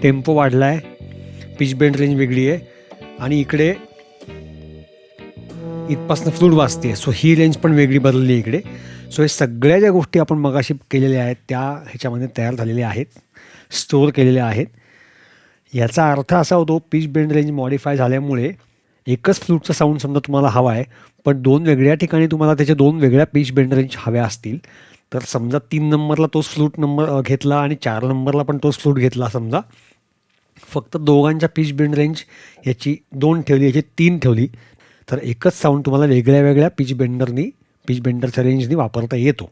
टेम्पो वाढला आहे, पिच बेंड रेंज वेगळी आहे आणि इकडे इथपासून फ्लूट वाजते. सो ही रेंज पण वेगळी बदलली आहे इकडे. सो हे सगळ्या ज्या गोष्टी आपण मगाशी केलेल्या आहेत त्या ह्याच्यामध्ये तयार झालेल्या आहेत, स्टोअर केलेल्या आहेत. याचा अर्थ असा होतो, पिच बेंड रेंज मॉडिफाय झाल्यामुळे एकच फ्लूटचा साऊंड समजा तुम्हाला हवा आहे, पण 2 वेगळ्या ठिकाणी तुम्हाला त्याच्या 2 वेगळ्या पिच बेंड रेंज हव्या असतील, तर समजा 3 नंबरला तोच फ्लूट नंबर घेतला आणि 4 नंबरला पण तोच फ्लूट घेतला समजा, फक्त दोघांच्या पिच बेंड रेंज याची 2 ठेवली, याची 3 ठेवली, तर एकच साऊंड तुम्हाला वेगळ्या वेगळ्या पिच बेंडरच्या रेंजनी वापरता येतो.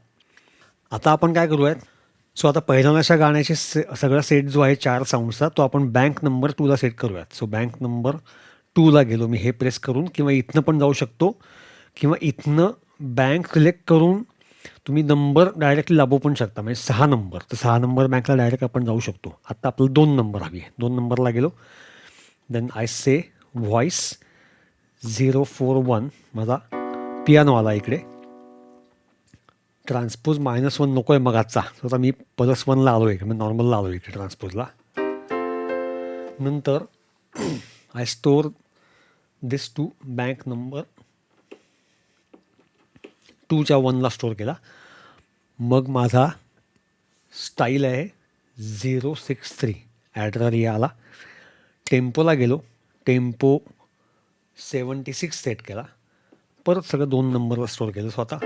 आता आपण काय करूयात, सो आता पहिल्यांदाच्या गाण्याचे सगळा सेट जो आहे 4 साऊंडचा, तो आपण बँक नंबर 2ला सेट करूयात. सो बँक नंबर 2ला गेलो मी, हे प्रेस करून, किंवा इथनं पण जाऊ शकतो, किंवा इथनं बँक सिलेक्ट करून तुम्ही नंबर डायरेक्टली दाबू पण शकता, म्हणजे 6 नंबर, तर 6 नंबर बँकला डायरेक्ट आपण जाऊ शकतो. आता आपल्याला 2 नंबर हवी आहे, 2 नंबरला गेलो. देन आय से व्हॉइस 041, माझा पियानो आला इकडे. ट्रान्सपोज -1 नको आहे मग आजचा, तर मी +1ला आलो इकडे, मी नॉर्मलला आलो इकडे ट्रान्सपोजला. नंतर I store this to bank number 2च्या 1ला स्टोअर केला. मग माझा स्टाईल आहे 063, ॲड्रर आला. टेम्पोला गेलो, टेम्पो 76 सेट केला. परत सगळं 2 नंबरवर स्टोअर केलं स्वतः.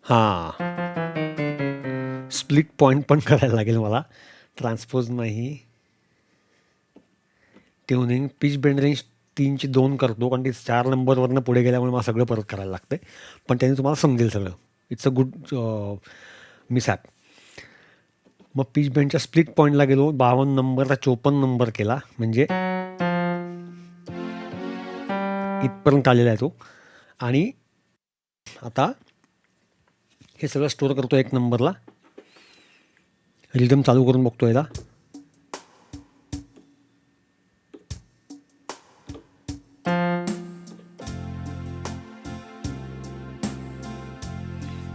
हां, स्प्लिट पॉईंट पण करायला लागेल मला. ट्रान्सपोज नाही, ट्युनिंग, पिच बेंड रेंज 3ची 2 करतो, कारण ती 4 नंबरवरनं पुढे गेल्यामुळे मला सगळं परत करायला लागतं पण त्याने तुम्हाला समजेल सगळं. It's a good mishap. मग पिच बेंडच्या स्प्लिट पॉईंटला गेलो, 52 नंबरचा 54 नंबर केला, म्हणजे इथपर्यंत आलेला आहे तो. आणि आता हे सगळं स्टोअर करतो 1 नंबरला. रिदम चालू करून बघतो याला.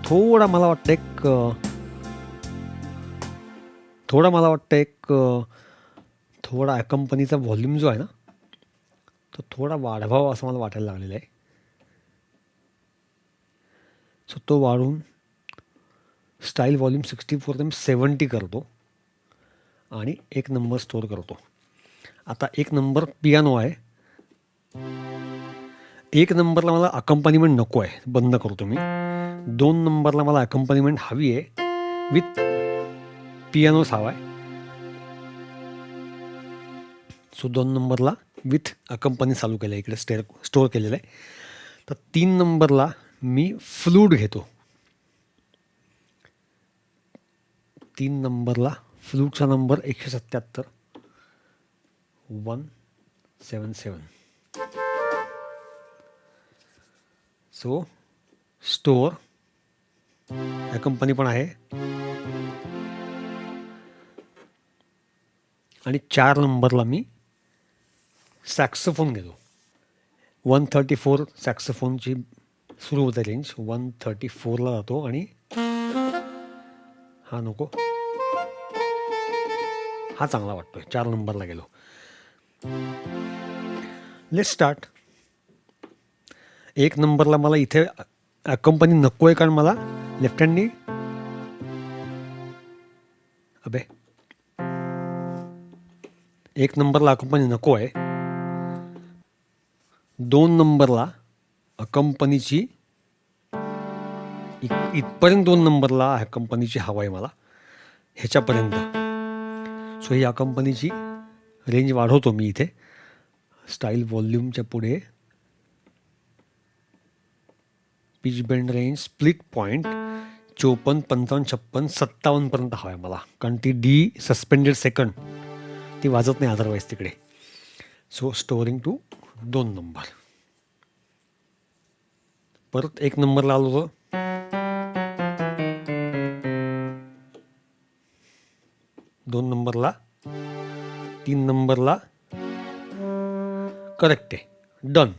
थोडा मला वाटतं एक थोडा कंपनीचा व्हॉल्यूम जो आहे ना, तो थोडा वाढवावा असं मला वाटायला लागलेलं आहे. सो तो वाढवून स्टाईल व्हॉल्यूम 64 70 करतो आणि 1 नंबर स्टोअर करतो. आता 1 नंबर पियानो आहे. 1 नंबरला मला अकंपनीमेंट नको आहे, बंद करतो मी. 2 नंबरला मला अकंपनीमेंट हवी आहे, विथ पियानोच हवा आहे. सो 2 नंबरला विथ अकंपनी चालू केलं आहे, इकडे स्टोअर केलेलं आहे. तर 3 नंबरला मी फ्लूट घेतो. 3 नंबरला फ्लूटचा नंबर 177 177. सो स्टोअर अकंपनी पण आहे. आणि 4 नंबरला मी सॅक्सोफोन घेतो. 134 सॅक्सोफोनची सुरू होते रेंज. 134ला जातो आणि हा नको, हा चांगला वाटतोय. 4 नंबरला गेलो. Let's start. 1 नंबरला मला इथे अकंपनी नको आहे, कारण मला लेफ्ट हँडनी अबे 1 नंबरला अकंपनी नको आहे. 2 नंबरला अकंपनीची इथपर्यंत 2 नंबरला अकंपनीची हवा आहे मला, ह्याच्यापर्यंत. सो ही अकंपनीची रेंज वाढवतो मी इथे. स्टाईल व्हॉल्यूमच्या पुढे pitch bend range split point 54 55 56 57 पर्यंत हवा आहे मला, कारण ती डी सस्पेंडेड सेकंड ती वाजत नाही अदरवाईज तिकडे. So storing to 2 number. परत 1 नंबरला आलो होतो. 2 नंबरला, 3 नंबरला करेक्ट आहे, डन.